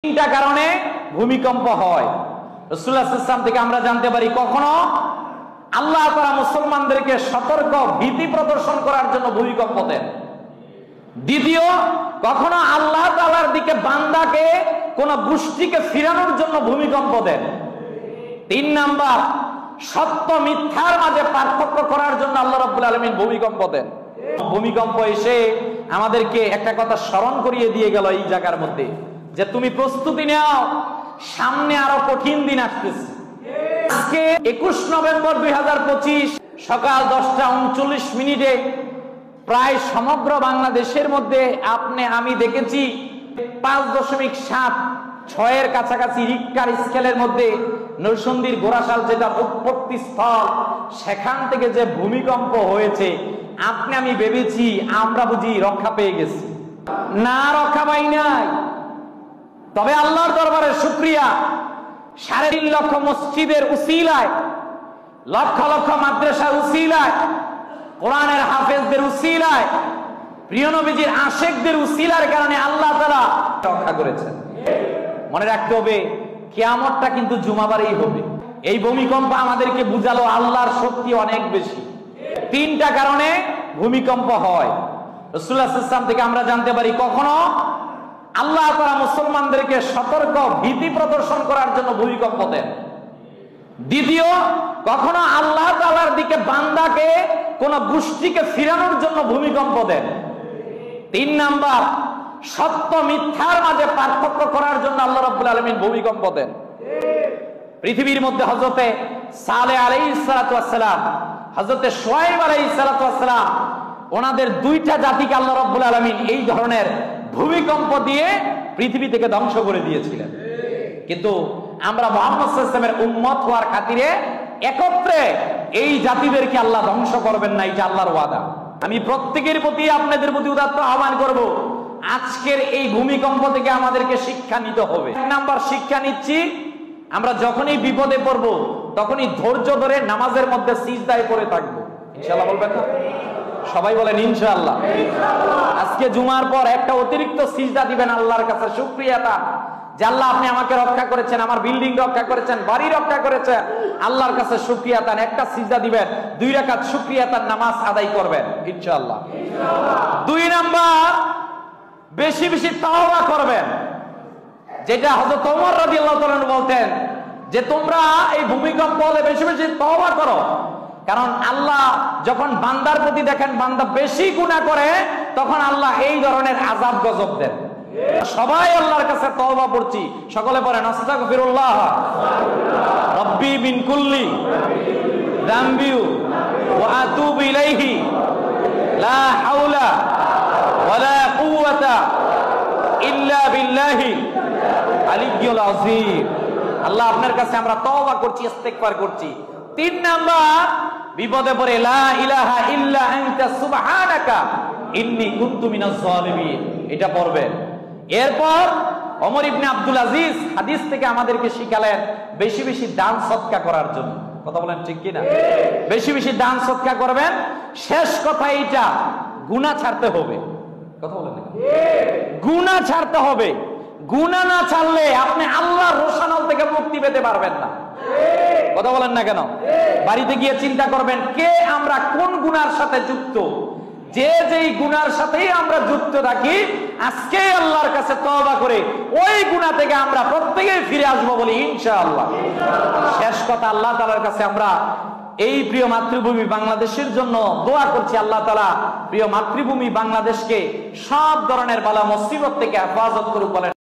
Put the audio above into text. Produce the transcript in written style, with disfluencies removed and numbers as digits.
তিনটা কারণে ভূমিকম্প হয়। রাসূলুল্লাহ সাল্লাল্লাহু আলাইহি ওয়াসাল্লাম থেকে আমরা জানতে পারি, কখনো আল্লাহ তাআলা মুসলমানদেরকে সতর্ক ভীতি প্রদর্শন করার জন্য ভূমিকম্প দেন। দ্বিতীয়, কখনো আল্লাহ তাআলার দিকে বান্দাকে কোন গোষ্ঠীকে ফিরানোর জন্য ভূমিকম্প দেন। তিন নাম্বার, সত্য মিথ্যার মাঝে পার্থক্য করার জন্য আল্লাহ রাব্বুল আলামিন ভূমিকম্প দেন। ভূমিকম্প এসে আমাদেরকে একটা কথা স্মরণ করিয়ে দিয়ে গেল এই জায়গার মধ্যে, যে তুমি প্রস্তুতি নাও, সামনে আরো কঠিন দিন আসতেছে। আজকে 21 নভেম্বর 2025 সকাল 10টা 39 প্রায় সমগ্র বাংলাদেশের মধ্যে আমি দেখেছি 5.76 এর কাছাকাছি রিক্টার স্কেলের মধ্যে নরসিংদীর গোরাশাল, যেটা উৎপত্তি স্থল, সেখান থেকে যে ভূমিকম্প হয়েছে, আমি ভেবেছি আমরা বুঝি রক্ষা পেয়ে গেছি। না, রক্ষা পাই নাই। তবে আল্লাহর দরবারে শুকরিয়া, 3.5 লক্ষ মসজিদের উসিলায়, লক্ষ লক্ষ মাদ্রাসার উসিলায়, কোরআনের হাফেজদের উসিলায়, প্রিয় নবীজির আশেকদের উসিলার কারণে আল্লাহ তাআলা রক্ষা করেছেন। মনে রাখতে হবে, কিয়ামতটা কিন্তু জুমাবারেই হবে। এই ভূমিকম্প আমাদেরকে বুঝালো আল্লাহর শক্তি অনেক বেশি। তিনটা কারণে ভূমিকম্প হয়। রাসূলুল্লাহ সাল্লাল্লাহু আলাইহি ওয়াসাল্লাম থেকে আমরা জানতে পারি, কখনো আল্লাহ তাআলা মুসলমানদেরকে সতর্ক ভীতি প্রদর্শন করার জন্য ভূমিকম্প দেন। দ্বিতীয়, কখনো আল্লাহ তাআলার দিকে বান্দাকে কোন গোষ্ঠীকে ফিরানোর জন্য ভূমিকম্প দেন। তিন নাম্বার, সত্য মিথ্যার মাঝে পার্থক্য করার জন্য আল্লাহ রাব্বুল আলামিন ভূমিকম্প দেন। পৃথিবীর মধ্যে হযরতে সালেহ আলাইহিস সালাতু ওয়াস সালাম, হযরতে শুআয়ব আলাইহিস সালাতু ওয়াস সালাম, ওনাদের দুইটা জাতিকে আল্লাহ রাব্বুল আলামিন এই ধরনের ভূমিকম্প দিয়ে পৃথিবী থেকে ধ্বংস করে দিয়েছিলেন। কিন্তু আমরা মুহাম্মদ সাল্লাল্লাহু আলাইহি ওয়াসাল্লামের উম্মত হওয়ার খাতিরে একত্রে এই জাতিদেরকে আল্লাহ ধ্বংস করবেন না, এটা আল্লাহর ওয়াদা। আমি প্রত্যেকের প্রতি, আপনাদের প্রতি উদাত্ত আহ্বান করব, আজকের এই ভূমিকম্প থেকে আমাদেরকে শিক্ষা নিতে হবে। এক নাম্বার শিক্ষা নিচ্ছি, আমরা যখনই বিপদে পড়ব তখনই ধৈর্য ধরে নামাজের মধ্যে সিজদায় পড়ে থাকবো। ইনশাআল্লাহ বলবেন না? সবাই বলেন ইনশাআল্লাহ। আজকে জুমার পর একটা অতিরিক্ত সিজদা দিবেন আল্লাহর কাছে, শুকরিয়া তার, যে আল্লাহ আপনি আমাকে রক্ষা করেছেন, আমার বিল্ডিং রক্ষা করেছেন, বাড়ি রক্ষা করেছেন। আল্লাহর কাছে শুকরিয়া তার, একটা সিজদা দিবেন, 2 রাকাত শুকরিয়া তার নামাজ আদায় করবেন ইনশাআল্লাহ। 2 নাম্বার, বেশি বেশি তাওবা করবেন, যেটা হযরত ওমর রাদিয়াল্লাহু তাআলা বলতেন, যে তোমরা এই ভূমিকম্প হলে বেশি বেশি তাওবা করো। কারণ আল্লাহ যখন বান্দার প্রতি দেখেন বান্দা বেশি গুনাহ করে, তখন আল্লাহ এই ধরনের আযাব গজব দেন। সবাই আল্লাহর কাছে তওবা করছি, সকলে পড়েন আস্তাগফিরুল্লাহ রাব্বি মিন কুল্লি যামবি ওয়া আতুবু ইলাইহি লা হাওলা ওয়ালা কুওয়াতা ইল্লা বিল্লাহি আলিয়্যুল আযীম। আল্লাহ আপনার কাছে আমরা তওবা করছি, ইস্তেগফার করছি। 3 নাম্বার, বিপদে পড়ে লা ইলাহা ইল্লা আনতা সুবহানাকা ইন্নী কুনতু মিনাজ জালিমিন, এটা পড়বেন। এরপর ওমর ইবনে আব্দুল আজিজ হাদিস থেকে আমাদেরকে শিখালেন বেশি বেশি দান সদকা করার জন্য। কথা বলেন ঠিক কি না? বেশি বেশি দান সদকা করবেন। শেষ কথা এইটা, গুনাহ ছাড়তে হবে। কথা বলেন, গুনাহ ছাড়তে হবে। গুনাহ না ছাড়লে আপনি আল্লাহর রোশানল থেকে মুক্তি পেতে পারবেন না। কথা বলেন না কেন? বাড়িতে গিয়ে চিন্তা করবেন, কে আমরা কোন গুনার সাথে যুক্ত। যেই গুনার সাথেই আমরা যুক্ত থাকি, আজকে আল্লাহর কাছে তওবা করে ওই গুনাহ থেকে আমরা প্রত্যেকেই ফিরে আসবো বলি ইনশাআল্লাহ। শেষ কথা, আল্লাহ তাআলার কাছে আমরা এই প্রিয় মাতৃভূমি বাংলাদেশের জন্য দোয়া করছি। আল্লাহ তাআলা প্রিয় মাতৃভূমি বাংলাদেশকে সব ধরনের বালা মুসিবত থেকে হেফাজত করুক বলেন।